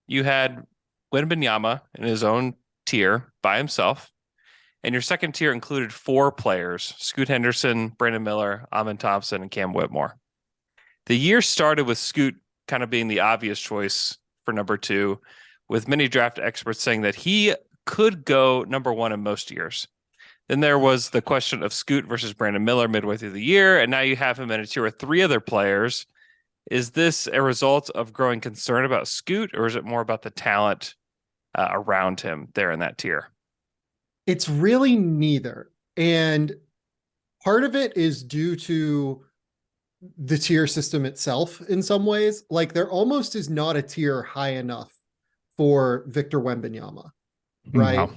you had Wembanyama in his own tier by himself, and your second tier included four players: Scoot Henderson, Brandon Miller, Amin Thompson, and Cam Whitmore. The year started with Scoot kind of being the obvious choice for number two, with many draft experts saying that he could go number one in most years. Then there was the question of Scoot versus Brandon Miller midway through the year, and now you have him in a tier with three other players. Is this a result of growing concern about Scoot, or is it more about the talent around him there in that tier? It's really neither. And part of it is due to the tier system itself in some ways. Like there almost is not a tier high enough for Victor Wembanyama, right? No.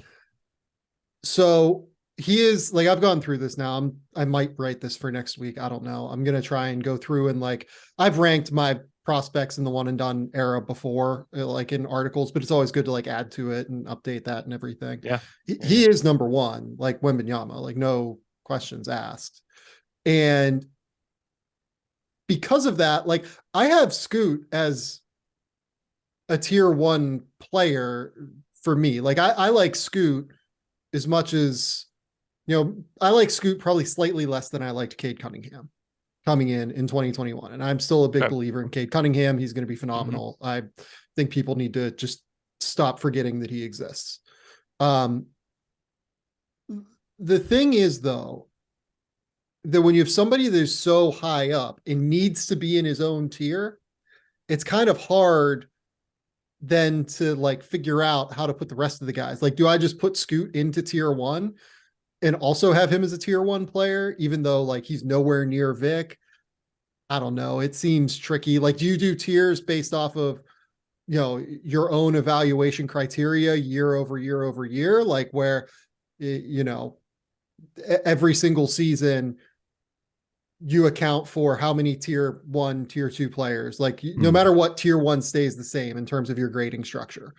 So he is like, I've gone through this now. I might write this for next week. I don't know. I'm going to try and go through and like, I've ranked my prospects in the one and done era before, like in articles, but it's always good to like add to it and update that and everything. Yeah. He is number one, like Wembanyama, like no questions asked. And because of that, like I have Scoot as a tier one player for me. Like I like Scoot as much as, I like Scoot probably slightly less than I liked Cade Cunningham coming in 2021. And I'm still a big Okay. believer in Cade Cunningham. He's going to be Mhm. phenomenal. I think people need to just stop forgetting that he exists. Um, the thing is, though, that when you have somebody that is so high up and needs to be in his own tier, it's kind of hard then to like figure out how to put the rest of the guys. Like, do I just put Scoot into tier one and also have him as a tier one player, even though like he's nowhere near Vic? I don't know. It seems tricky. Like, do you do tiers based off of, your own evaluation criteria year over year over year? Like where, you know, every single season you account for how many tier one, tier two players, like no Mm. matter what, tier one stays the same in terms of your grading structure?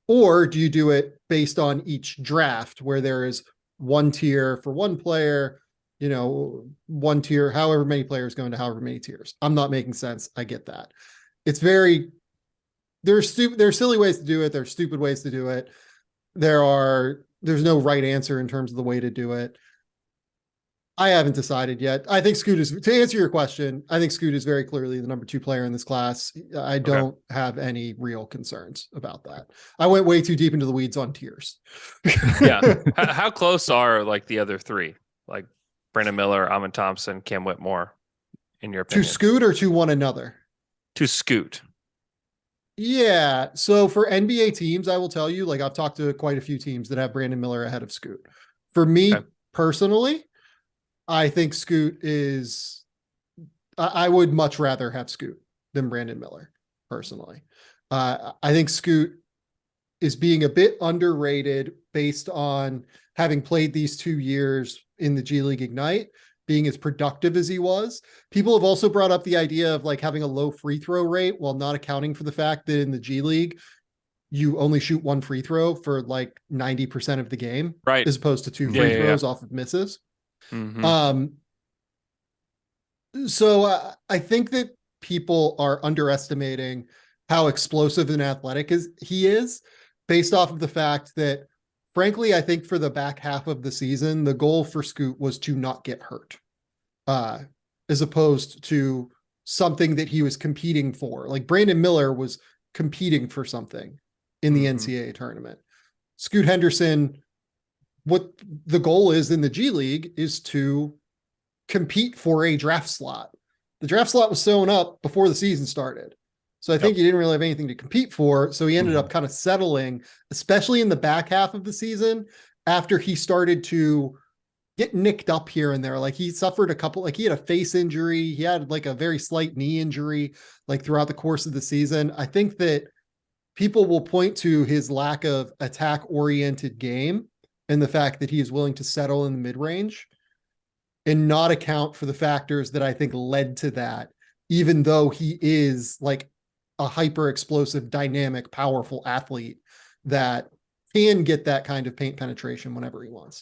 Or do you do it based on each draft where there is one tier for one player, one tier, however many players go into however many tiers? I'm not making sense. I get that. It's very, there's silly ways to do it. There's stupid ways to do it. There's no right answer in terms of the way to do it. I haven't decided yet. I think Scoot is, to answer your question, I think Scoot is very clearly the number two player in this class. I Okay. don't have any real concerns about that. I went way too deep into the weeds on tiers. Yeah. How close are like the other three, like Brandon Miller, Amin Thompson, Cam Whitmore, in your To opinion? Scoot or to one another? To Scoot. Yeah. So for NBA teams, I will tell you, like I've talked to quite a few teams that have Brandon Miller ahead of Scoot. For Okay. me personally, I think Scoot is, I would much rather have Scoot than Brandon Miller personally. I think Scoot is being a bit underrated based on having played these 2 years in the G League Ignite, being as productive as he was. People have also brought up the idea of like having a low free throw rate while not accounting for the fact that in the G League, you only shoot one free throw for like 90% of the game, Right. as opposed to two Yeah, free yeah, yeah. throws off of misses. Hmm. Um, so I think that people are underestimating how explosive and athletic he is based off of the fact that, frankly, I think for the back half of the season, the goal for Scoot was to not get hurt, uh, as opposed to something that he was competing for. Like Brandon Miller was competing for something in the Hmm. NCAA tournament. Scoot Henderson, what the goal is in the G League is to compete for a draft slot. The draft slot was sewn up before the season started. So I Yep. think he didn't really have anything to compete for. So he ended up Hmm. kind of settling, especially in the back half of the season, after he started to get nicked up here and there. Like he suffered a couple, like he had a face injury. He had like a very slight knee injury, like throughout the course of the season. I think that people will point to his lack of attack oriented game and the fact that he is willing to settle in the mid range and not account for the factors that I think led to that, even though he is like a hyper explosive, dynamic, powerful athlete that can get that kind of paint penetration whenever he wants.